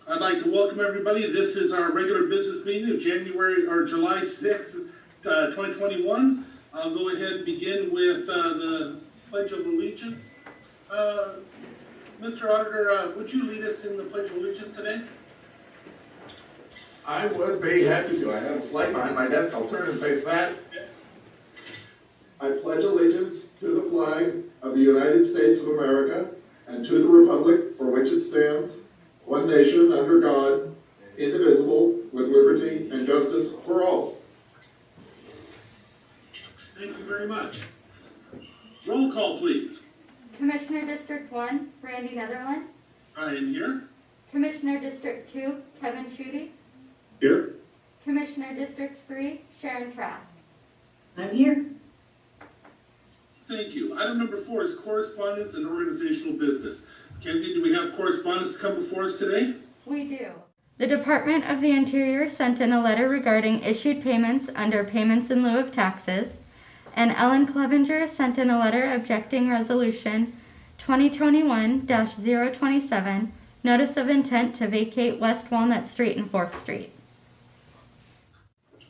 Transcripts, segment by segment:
I'd like to welcome everybody. This is our regular business meeting of July 6th, 2021. I'll go ahead and begin with the Pledge of Allegiance. Mr. Auditor, would you lead us in the Pledge of Allegiance today? I would be happy to. I have a flag behind my desk. I'll turn and face that. I pledge allegiance to the flag of the United States of America and to the republic for which it stands, one nation under God, indivisible, with liberty and justice for all. Thank you very much. Roll call, please. Commissioner District 1, Randy Netherland. I am here. Commissioner District 2, Kevin Schutte. Here. Commissioner District 3, Sharon Trask. I'm here. Thank you. Item number 4 is correspondence and organizational business. Kenzie, do we have correspondence to come before us today? We do. The Department of the Interior sent in a letter regarding issued payments under payments in lieu of taxes, and Ellen Clevenger sent in a letter objecting Resolution 2021-027, Notice of Intent to Vacate West Walnut Street and 4th Street.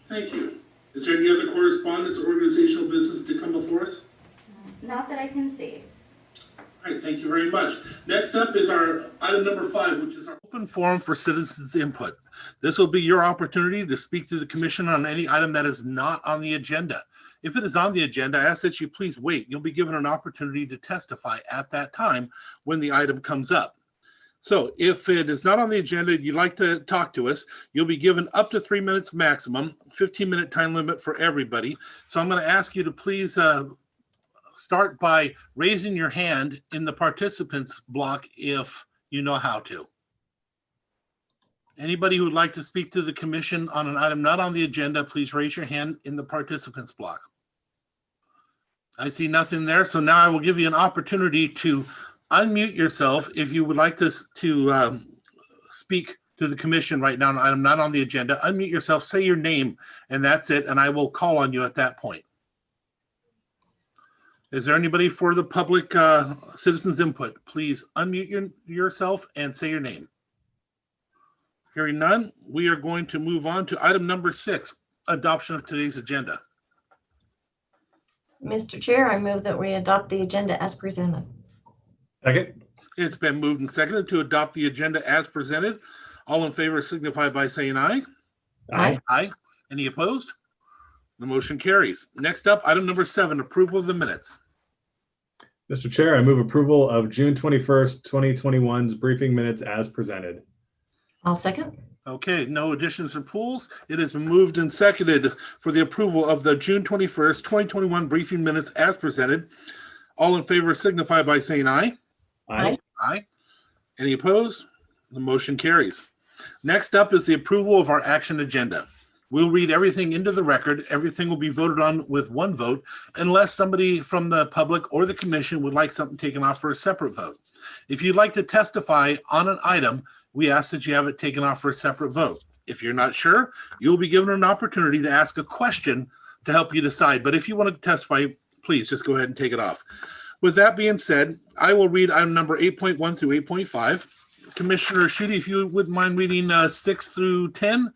Thank you. Is there any other correspondence or organizational business to come before us? Not that I can see. All right, thank you very much. Next up is our item number 5, which is our open forum for citizens' input. This will be your opportunity to speak to the commission on any item that is not on the agenda. If it is on the agenda, I ask that you please wait. You'll be given an opportunity to testify at that time when the item comes up. So if it is not on the agenda and you'd like to talk to us, you'll be given up to 3 minutes maximum, 15-minute time limit for everybody. So I'm going to ask you to please start by raising your hand in the participants block if you know how to. Anybody who would like to speak to the commission on an item not on the agenda, please raise your hand in the participants block. I see nothing there, so now I will give you an opportunity to unmute yourself if you would like to speak to the commission right now on an item not on the agenda. Unmute yourself, say your name, and that's it, and I will call on you at that point. Is there anybody for the public citizens input? Please unmute yourself and say your name. Hearing none, we are going to move on to item number 6, adoption of today's agenda. Mr. Chair, I move that we adopt the agenda as presented. Second. It's been moved and seconded to adopt the agenda as presented. All in favor signify by saying aye. Aye. Aye. Any opposed? The motion carries. Next up, item number 7, approval of the minutes. Mr. Chair, I move approval of June 21st, 2021's briefing minutes as presented. I'll second. Okay, no additions or pulls. It has been moved and seconded for the approval of the June 21st, 2021 briefing minutes as presented. All in favor signify by saying aye. Aye. Aye. Any opposed? The motion carries. Next up is the approval of our action agenda. We'll read everything into the record. Everything will be voted on with one vote unless somebody from the public or the commission would like something taken off for a separate vote. If you'd like to testify on an item, we ask that you have it taken off for a separate vote. If you're not sure, you'll be given an opportunity to ask a question to help you decide. But if you want to testify, please just go ahead and take it off. With that being said, I will read item number 8.1 through 8.5. Commissioner Schutte, if you wouldn't mind reading 6 through 10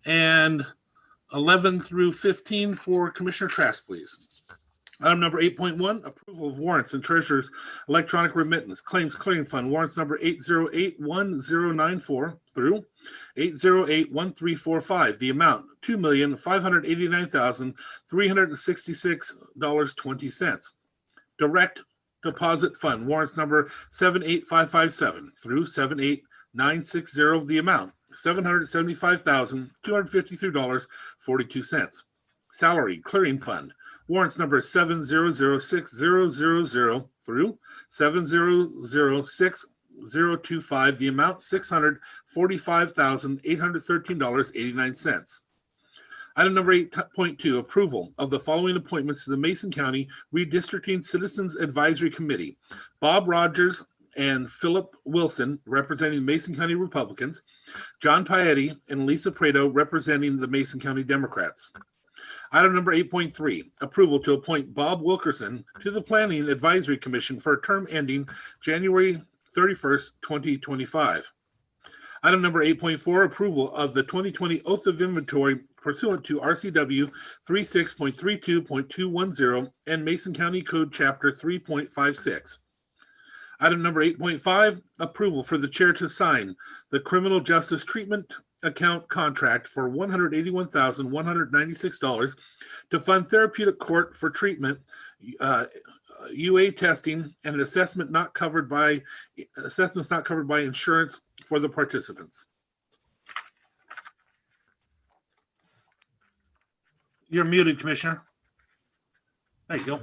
and 11 through 15 for Commissioner Trask, please. Item number 8.1, approval of warrants and treasurer's electronic remittance, claims clearing fund, warrants number 8081094 through 8081345. The amount, $2,589,366.20. Direct deposit fund, warrants number 78557 through 78960. The amount, $775,253.42. Salary clearing fund, warrants number 7006000 through 7006025. The amount, $645,813.89. Item number 8.2, approval of the following appointments to the Mason County Redistricting Citizens Advisory Committee. Bob Rogers and Philip Wilson, representing the Mason County Republicans. John Paetti and Lisa Prado, representing the Mason County Democrats. Item number 8.3, approval to appoint Bob Wilkerson to the Planning Advisory Commission for a term ending January 31st, 2025. Item number 8.4, approval of the 2020 oath of inventory pursuant to RCW 36.32.210 and Mason County Code Chapter 3.56. Item number 8.5, approval for the chair to sign the criminal justice treatment account contract for $181,196 to fund therapeutic court for treatment, UA testing, and assessments not covered by insurance for the participants. You're muted, Commissioner. There you go.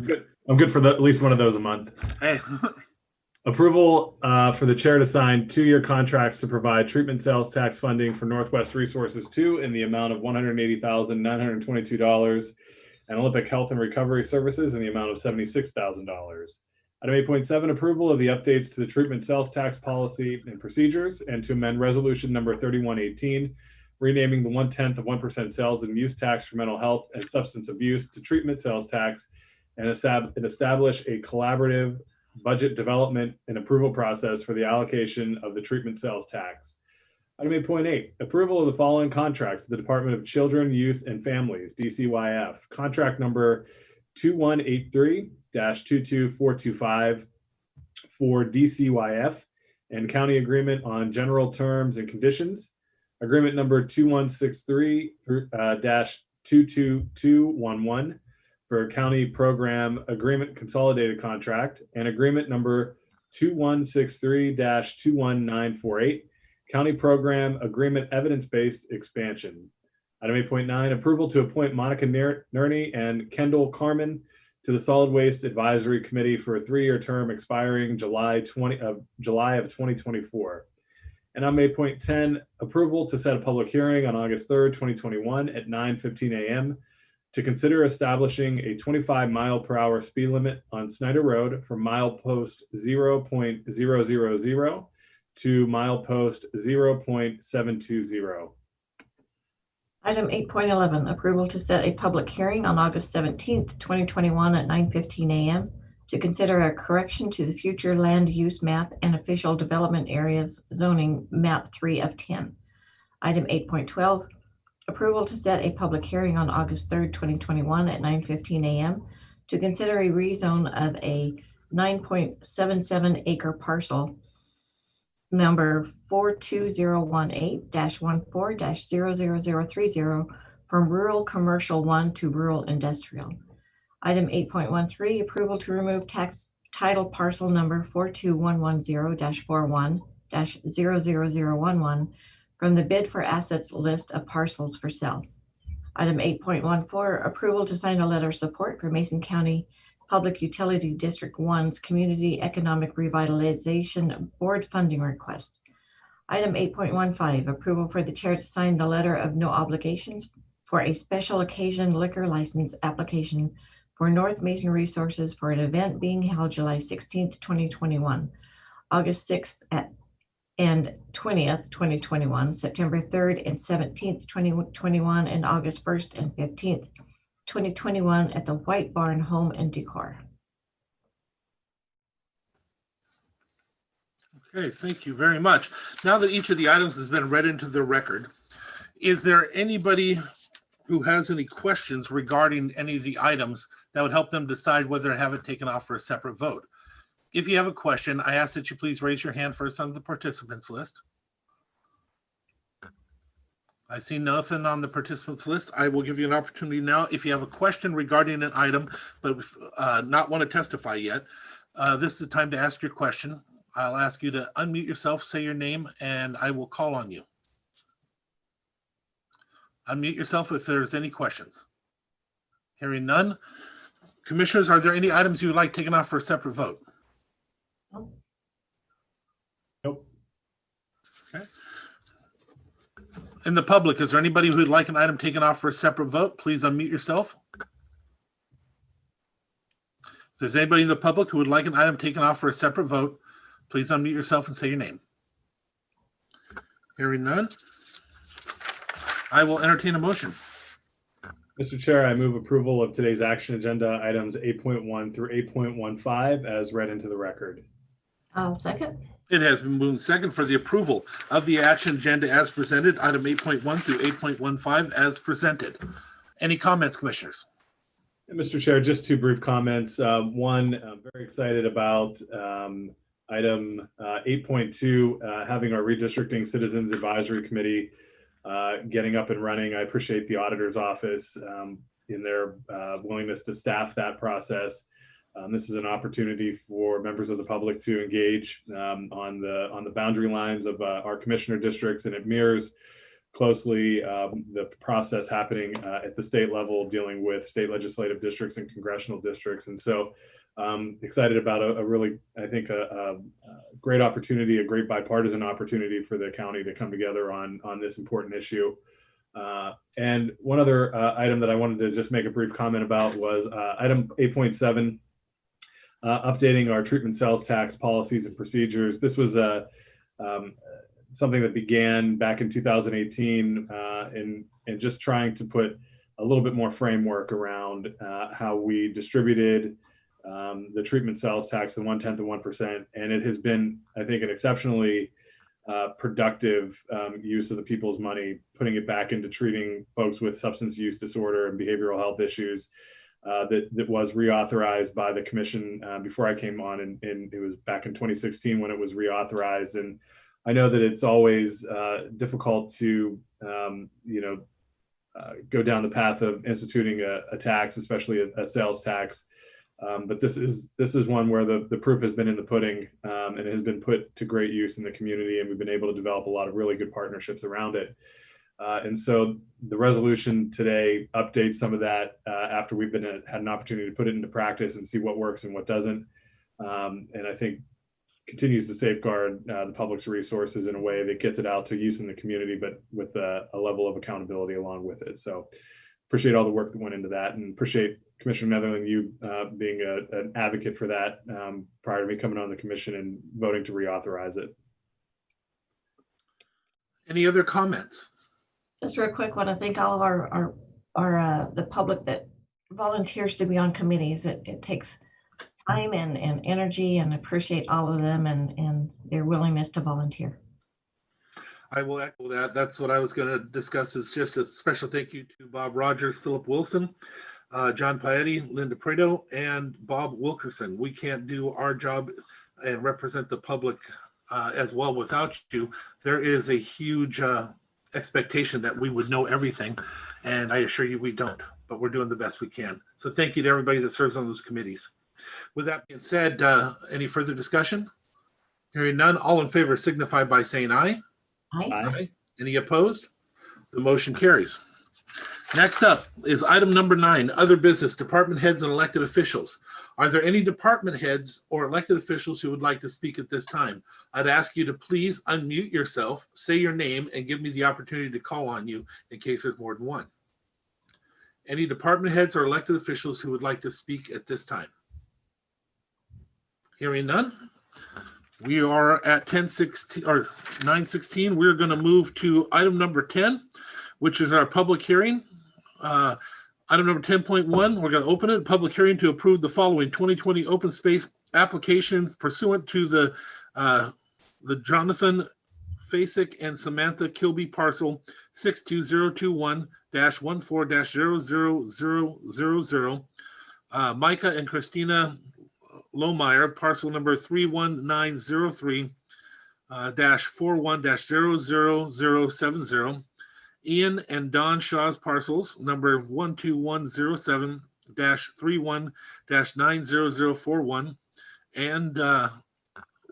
I'm good for at least one of those a month. Hey, Approval for the chair to sign 2-year contracts to provide treatment sales tax funding for Northwest Resources 2 in the amount of $180,922 and Olympic Health and Recovery Services in the amount of $76,000. Item 8.7, approval of the updates to the treatment sales tax policy and procedures and to amend resolution number 3118, renaming the 1/10 of 1% sales and use tax for mental health and substance abuse to treatment sales tax and establish a collaborative budget development and approval process for the allocation of the treatment sales tax. Item 8.8, approval of the following contracts: the Department of Children, Youth, and Families, DCYF, contract number 2183-22425 for DCYF and county agreement on general terms and conditions. Agreement number 2163-22211 for county program agreement consolidated contract, and agreement number 2163-21948 county program agreement evidence-based expansion. Item 8.9, approval to appoint Monica Nerney and Kendall Carmen to the Solid Waste Advisory Committee for a 3-year term expiring July of 2024. And item 8.10, approval to set a public hearing on August 3rd, 2021 at 9:15 a.m. to consider establishing a 25-mile-per-hour speed limit on Snyder Road from milepost 0.000 to milepost 0.720. Item 8.11, approval to set a public hearing on August 17th, 2021 at 9:15 a.m. to consider a correction to the future land use map and official development areas zoning map 3 of 10. Item 8.12, approval to set a public hearing on August 3rd, 2021 at 9:15 a.m. to consider a rezone of a 9.77 acre parcel number 42018-14-00030 from rural commercial 1 to rural industrial. Item 8.13, approval to remove tax title parcel number 42110-41-00011 from the bid for assets list of parcels for sale. Item 8.14, approval to sign a letter of support for Mason County Public Utility District 1's Community Economic Revitalization Board funding request. Item 8.15, approval for the chair to sign the letter of no obligations for a special occasion liquor license application for North Mason Resources for an event being held July 16th, 2021, August 6th and 20th, 2021, September 3rd and 17th, 2021, and August 1st and 15th, 2021 at the White Barn Home and Decor. okay, thank you very much. Now that each of the items has been read into the record, is there anybody who has any questions regarding any of the items that would help them decide whether to have it taken off for a separate vote? If you have a question, I ask that you please raise your hand first on the participants list. I see nothing on the participants list. I will give you an opportunity now. If you have a question regarding an item, but not want to testify yet, this is the time to ask your question. I'll ask you to unmute yourself, say your name, and I will call on you. Unmute yourself if there's any questions. Hearing none. Commissioners, are there any items you would like taken off for a separate vote? Nope. Okay. In the public, is there anybody who would like an item taken off for a separate vote? Please unmute yourself. If there's anybody in the public who would like an item taken off for a separate vote, please unmute yourself and say your name. Hearing none, I will entertain a motion. Mr. Chair, I move approval of today's action agenda items 8.1 through 8.15 as read into the record. I'll second. It has been moved and second for the approval of the action agenda as presented, item 8.1 through 8.15 as presented. Any comments, commissioners? Mr. Chair, just two brief comments. One, I'm very excited about item 8.2, having our redistricting citizens advisory committee getting up and running. I appreciate the auditor's office in their willingness to staff that process. This is an opportunity for members of the public to engage on the boundary lines of our commissioner districts, and it mirrors closely the process happening at the state level, dealing with state legislative districts and congressional districts. And so excited about a really, I think, a great opportunity, a great bipartisan opportunity for the county to come together on this important issue. And one other item that I wanted to just make a brief comment about was item 8.7, updating our treatment sales tax policies and procedures. This was something that began back in 2018 and just trying to put a little bit more framework around how we distributed the treatment sales tax, the 1/10 of 1%. And it has been, I think, an exceptionally productive use of the people's money, putting it back into treating folks with substance use disorder and behavioral health issues. That was reauthorized by the commission before I came on, and it was back in 2016 when it was reauthorized. And I know that it's always difficult to go down the path of instituting a tax, especially a sales tax. But this is one where the proof has been in the pudding, and it has been put to great use in the community, and we've been able to develop a lot of really good partnerships around it. And so the resolution today updates some of that after we've had an opportunity to put it into practice and see what works and what doesn't. And I think continues to safeguard the public's resources in a way that gets it out to use in the community, but with a level of accountability along with it. So appreciate all the work that went into that, and appreciate Commissioner Netherland, you being an advocate for that prior to me coming on the commission and voting to reauthorize it. Any other comments? Just real quick, want to thank all of our the public that volunteers to be on committees. It takes time and energy, and appreciate all of them and their willingness to volunteer. I will echo that. That's what I was going to discuss, is just a special thank you to Bob Rogers, Philip Wilson, John Paetti, Linda Prado, and Bob Wilkerson. We can't do our job and represent the public as well without you. There is a huge expectation that we would know everything, and I assure you we don't, but we're doing the best we can. So thank you to everybody that serves on those committees. With that being said, any further discussion? Hearing none, all in favor signify by saying aye. Aye. Aye. Any opposed? The motion carries. Next up is item number 9, other business, department heads and elected officials. Are there any department heads or elected officials who would like to speak at this time? I'd ask you to please unmute yourself, say your name, and give me the opportunity to call on you in case there's more than one. Any department heads or elected officials who would like to speak at this time? Hearing none. We are at 10:16 or 9:16. We're going to move to item number 10, which is our public hearing. Item number 10.1, we're going to open it, public hearing to approve the following 2020 open space applications pursuant to the Jonathan Fasick and Samantha Kilby parcel 62021-14-00000. Micah and Christina Lohmeyer, parcel number 31903-41-0070. Ian and Don Shaw's parcels number 12107-31-90041 and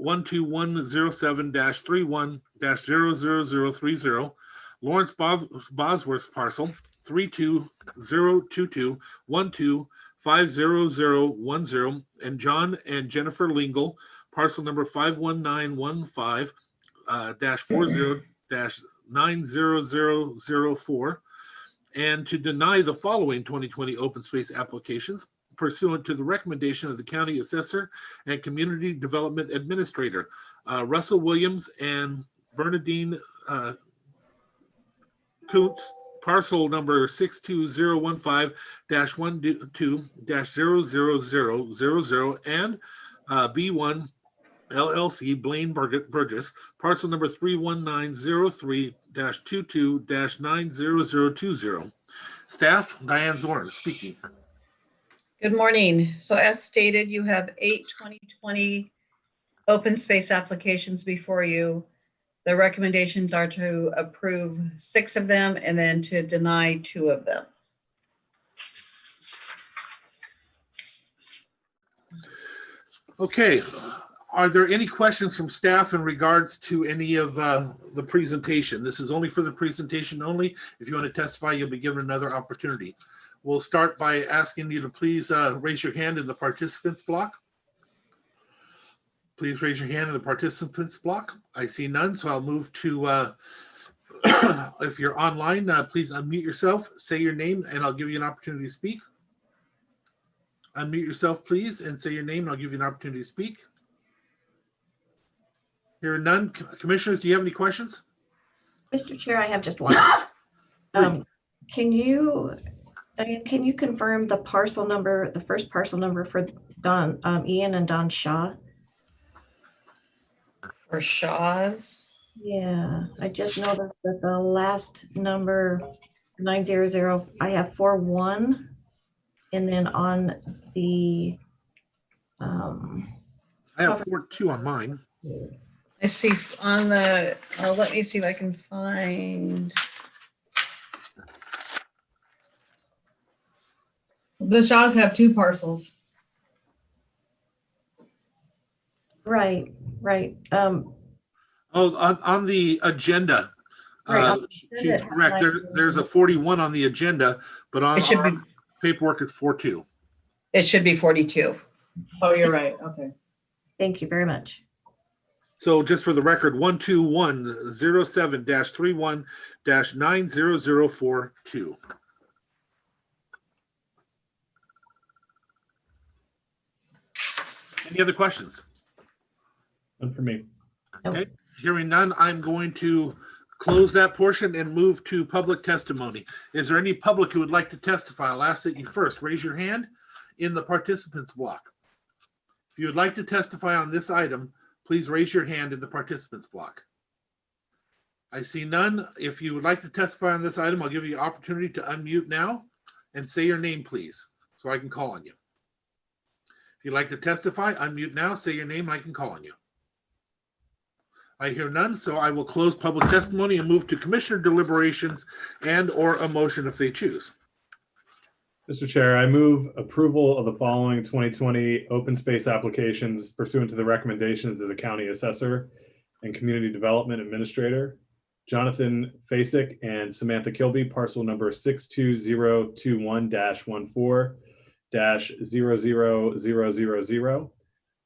12107-31-00030. Lawrence Bosworth's parcel 32022125010, and John and Jennifer Lingle, parcel number 51915-40-90004, and to deny the following 2020 open space applications pursuant to the recommendation of the county assessor and community development administrator, Russell Williams and Bernadine Coots, parcel number 62015-12-00000, and B1 LLC, Blaine Burgess, parcel number 31903-22-90020. Staff, Diane Zorn speaking. Good morning. So as stated, you have 8 2020 open space applications before you. The recommendations are to approve 6 of them and then to deny 2 of them. Okay, are there any questions from staff in regards to any of the presentation? This is only for the presentation only. If you want to testify, you'll be given another opportunity. We'll start by asking you to please raise your hand in the participants block. Please raise your hand in the participants block. I see none, so I'll move to, if you're online, please unmute yourself, say your name, and I'll give you an opportunity to speak. Unmute yourself, please, and say your name, and I'll give you an opportunity to speak. Hearing none. Commissioners, do you have any questions? Mr. Chair, I have just one. Diane, can you confirm the parcel number, the first parcel number for Ian and Don Shaw? For Shaw's, Yeah, I just noticed that the last number 900, I have 41. And then on the I have 4-2 on mine. I see on the, let me see if I can find. The Shaws have 2 parcels. right. Oh, on the agenda. Right, on the She's agenda, correct. There's a 41 on the agenda, but on It should be, our paperwork it's 4-2. it should be 42. Oh, you're right. Okay. Thank you very much. So just for the record, 12107-31-90042. Any other questions? None for me. Okay, hearing none, I'm going to close that portion and move to public testimony. Is there any public who would like to testify? I'll ask that you first raise your hand in the participants block. If you would like to testify on this item, please raise your hand in the participants block. I see none. If you would like to testify on this item, I'll give you an opportunity to unmute now and say your name, please, so I can call on you. If you'd like to testify, unmute now, say your name, and I can call on you. I hear none, so I will close public testimony and move to commissioner deliberations and or a motion if they choose. Mr. Chair, I move approval of the following 2020 open space applications pursuant to the recommendations of the county assessor and community development administrator, Jonathan Fasik and Samantha Kilby, parcel number 62021-14-00000.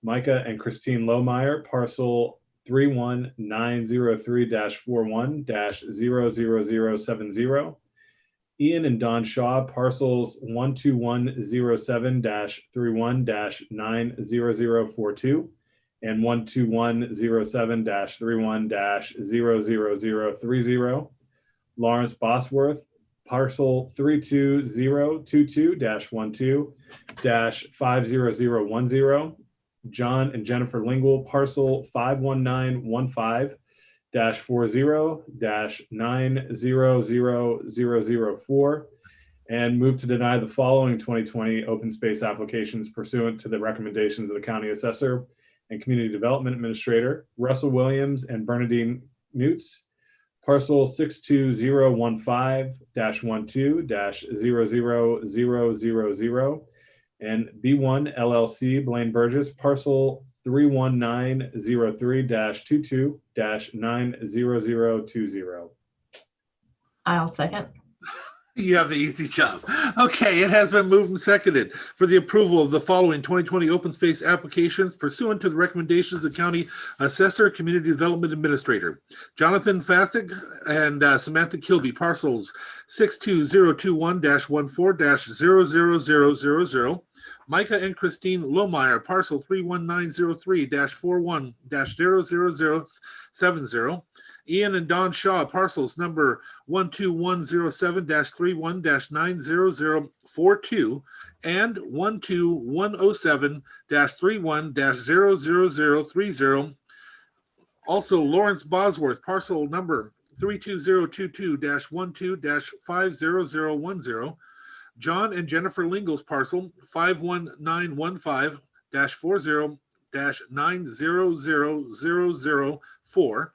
Micah and Christine Lohmeyer, parcel 31903-41-00070. Ian and Don Shaw, parcels 12107-31-90042 and 12107-31-00030. Lawrence Bosworth, parcel 32022-12-50010. John and Jennifer Lingle, parcel 51915-40-9000004, and move to deny the following 2020 open space applications pursuant to the recommendations of the county assessor and community development administrator, Russell Williams and Bernadine Newts, parcel 62015-12-00000, and B1 LLC, Blaine Burgess, parcel 31903-22-90020. I'll second. You have the easy job. Okay, it has been moved and seconded for the approval of the following 2020 open space applications pursuant to the recommendations of the county assessor, community development administrator. Jonathan Fasik and Samantha Kilby, parcels 62021-14-00000. Micah and Christine Lohmeyer, parcel 31903-41-00070. Ian and Don Shaw, parcels number 12107-31-90042 and 12107-31-00030. Also, Lawrence Bosworth, parcel number 32022-12-50010. John and Jennifer Lingle's parcel 51915-40-9000004.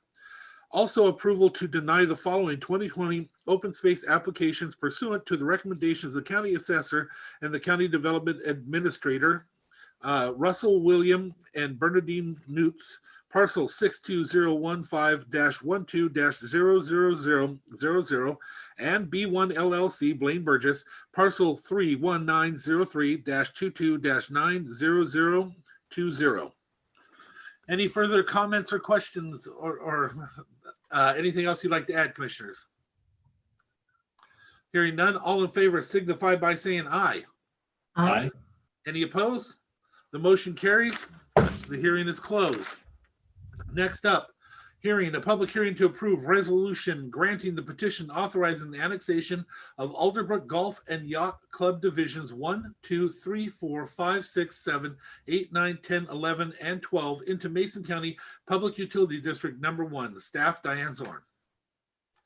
Also, approval to deny the following 2020 open space applications pursuant to the recommendations of the county assessor and the county development administrator, Russell William and Bernadine Newts, parcel 62015-12-0000, and B1 LLC, Blaine Burgess, parcel 31903-22-90020. Any further comments or questions or anything else you'd like to add, commissioners? Hearing none, all in favor signify by saying aye. Aye. Any opposed? The motion carries. The hearing is closed. Next up, a public hearing to approve resolution granting the petition authorizing the annexation of Alderbrook Golf and Yacht Club Divisions 1, 2, 3, 4, 5, 6, 7, 8, 9, 10, 11, and 12 into Mason County Public Utility District Number 1. Staff, Diane Zorn.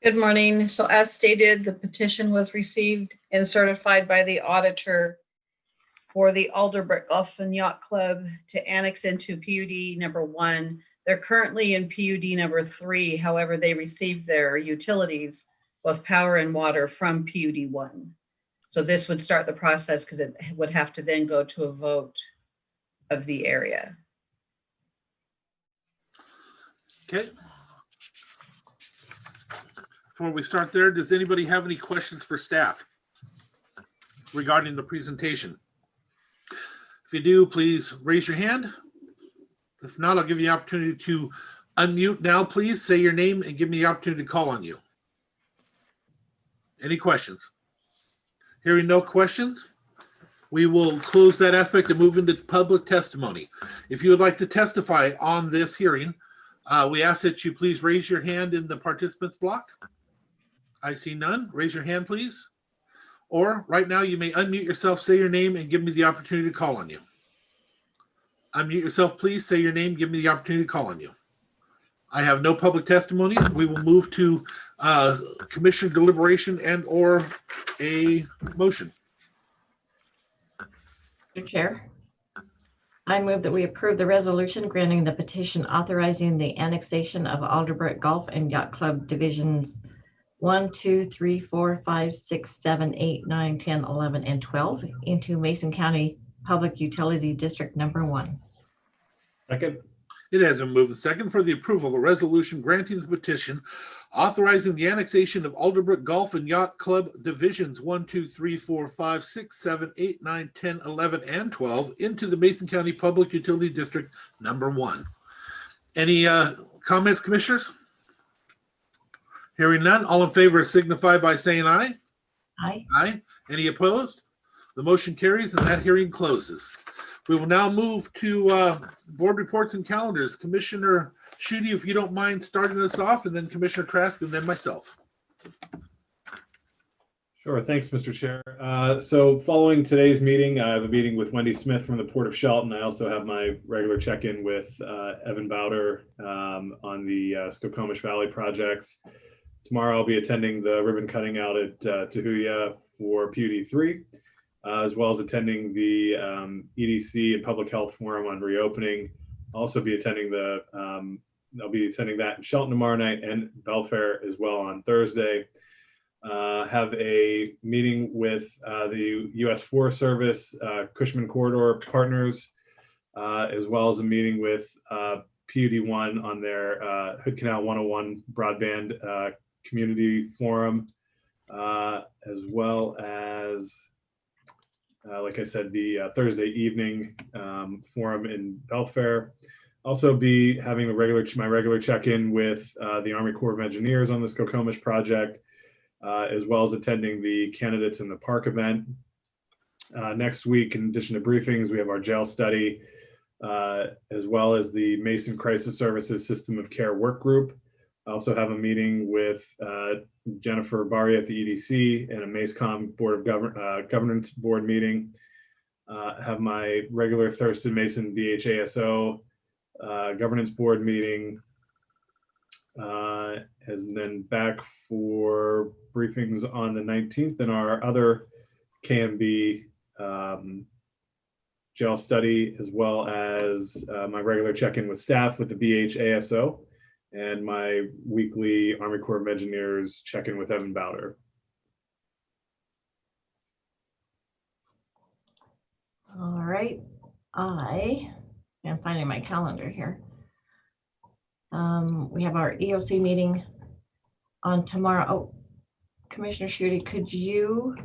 Good morning. So as stated, the petition was received and certified by the auditor for the Alderbrook Golf and Yacht Club to annex into PUD number 1. They're currently in PUD number 3. However, they received their utilities, both power and water, from PUD 1. So this would start the process because it would have to then go to a vote of the area. Okay. Before we start there, does anybody have any questions for staff regarding the presentation? If you do, please raise your hand. If not, I'll give you the opportunity to unmute now, please. Say your name and give me the opportunity to call on you. Any questions? Hearing no questions, we will close that aspect and move into public testimony. If you would like to testify on this hearing, we ask that you please raise your hand in the participants block. I see none. Raise your hand, please. Or right now, you may unmute yourself, say your name, and give me the opportunity to call on you. Unmute yourself, please. Say your name. Give me the opportunity to call on you. I have no public testimony. We will move to commissioner deliberation and or a motion. Mr. Chair, I move that we approve the resolution granting the petition authorizing the annexation of Alderbrook Golf and Yacht Club Divisions 1, 2, 3, 4, 5, 6, 7, 8, 9, 10, 11, and 12 into Mason County Public Utility District Number 1. Second. It has been moved and second for the approval of a resolution granting the petition authorizing the annexation of Alderbrook Golf and Yacht Club Divisions 1, 2, 3, 4, 5, 6, 7, 8, 9, 10, 11, and 12 into the Mason County Public Utility District Number 1. Any comments, commissioners? Hearing none, all in favor signify by saying aye. Aye. Aye. Any opposed? The motion carries and that hearing closes. We will now move to board reports and calendars. Commissioner Schutte, if you don't mind starting us off, and then Commissioner Trask, and then myself. Sure. Thanks, Mr. Chair. So following today's meeting, I have a meeting with Wendy Smith from the Port of Shelton. I also have my regular check-in with Evan Bowder on the Skokomish Valley projects. Tomorrow I'll be attending the ribbon cutting out at Tahuya for PUD 3. As well as attending the EDC and Public Health Forum on reopening. I'll also be attending I'll be attending that in Shelton tomorrow night and Belfair as well on Thursday. Have a meeting with the U.S. Forest Service, Cushman Corridor partners, as well as a meeting with PUD 1 on their Hood Canal 101 broadband community forum, as well as like I said, the Thursday evening forum in Belfair. Also be having my regular check-in with the Army Corps of Engineers on the Skokomish project, as well as attending the Candidates in the Park event. Next week, in addition to briefings, we have our jail study, as well as the Mason Crisis Services System of Care Work Group. I also have a meeting with Jennifer Bari at the EDC and a MACECOM Board of Governance Board meeting. Have my regular Thurston Mason BHASO Governance Board meeting. And then back for briefings on the 19th and our other KMB gel study, as well as my regular check-in with staff with the BHASO and my weekly Army Corps of Engineers check-in with Evan Bowder. All right, I am finding my calendar here. We have our EOC meeting on tomorrow. Oh, Commissioner Schutte, could you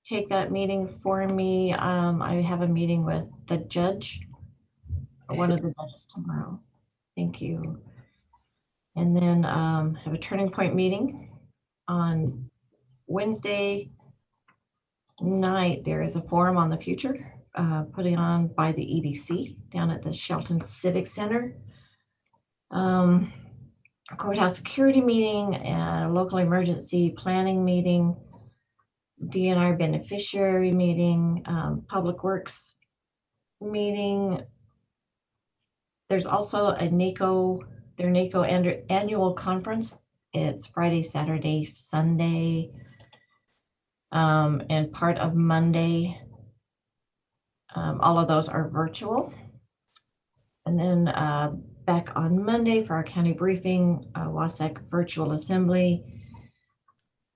take that meeting for me? I have a meeting with the judge, or one of the judges tomorrow. Thank you. And then have a Turning Point meeting on Wednesday night. There is a forum on the future putting on by the EDC down at the Shelton Civic Center. Courthouse security meeting, local emergency planning meeting, DNR beneficiary meeting, public works meeting. There's also a their NACO annual conference. It's Friday, Saturday, Sunday, and part of Monday. All of those are virtual. And then back on Monday for our county briefing, WASAC virtual assembly,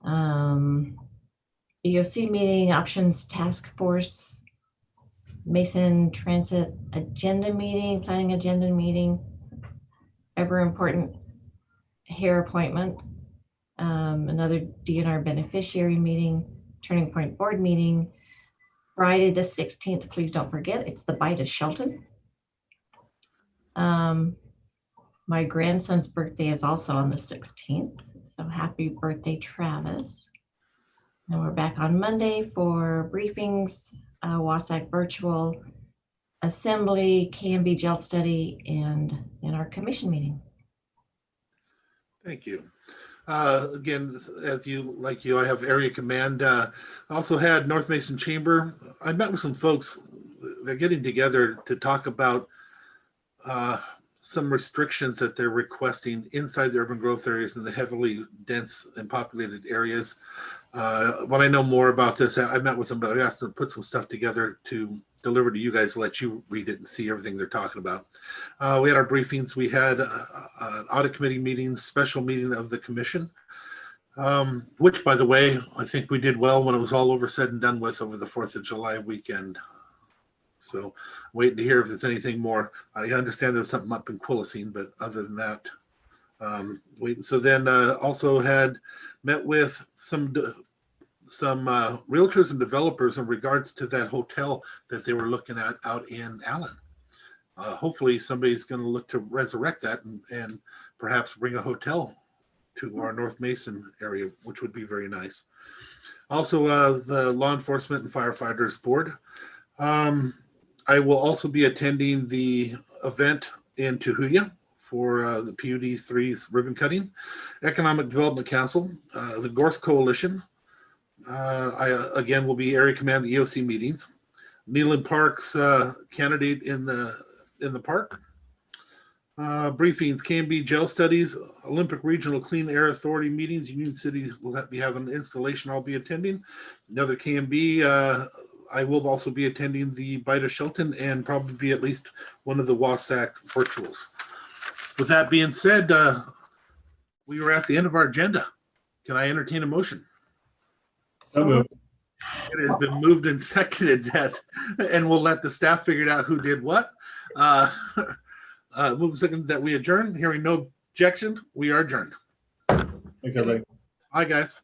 EOC meeting, options task force, Mason Transit agenda meeting, planning agenda meeting, ever important hair appointment, another DNR beneficiary meeting, Turning Point board meeting, Friday the 16th. Please don't forget, it's the Bite of Shelton. My grandson's birthday is also on the 16th, so happy birthday, Travis. And we're back on Monday for briefings, WASAC virtual assembly, KMB gel study, and in our commission meeting. Thank you. Again, as I have area command. I also had North Mason Chamber. I met with some folks. They're getting together to talk about some restrictions that they're requesting inside the urban growth areas in the heavily dense and populated areas. When I know more about this, I met with them, but I asked them to put some stuff together to deliver to you guys, to let you read it and see everything they're talking about. We had our briefings. We had an audit committee meeting, special meeting of the commission, which, by the way, I think we did well when it was all over, said and done with, over the 4th of July weekend. So waiting to hear if there's anything more. I understand there was something up in Quilcene, but other than that, waiting. So then also had met with some realtors and developers in regards to that hotel that they were looking at out in Allen. Hopefully somebody's going to look to resurrect that and perhaps bring a hotel to our North Mason area, which would be very nice. Also, the Law Enforcement and Firefighters Board. I will also be attending the event in Tahuya for the PUD 3's ribbon cutting. Economic Development Council, the Gorse Coalition. I again will be area command the EOC meetings. Neyland Park's candidate in the park. Briefings, KMB gel studies, Olympic Regional Clean Air Authority meetings. Union City will be having an installation I'll be attending. Another KMB. I will also be attending the Bite of Shelton and probably be at least one of the WASAC virtuals. With that being said, we are at the end of our agenda. Can I entertain a motion? So moved. It has been moved and seconded that, and we'll let the staff figure out who did what. Move second that we adjourn. Hearing no objection, we are adjourned. Thanks, everybody. Hi, guys.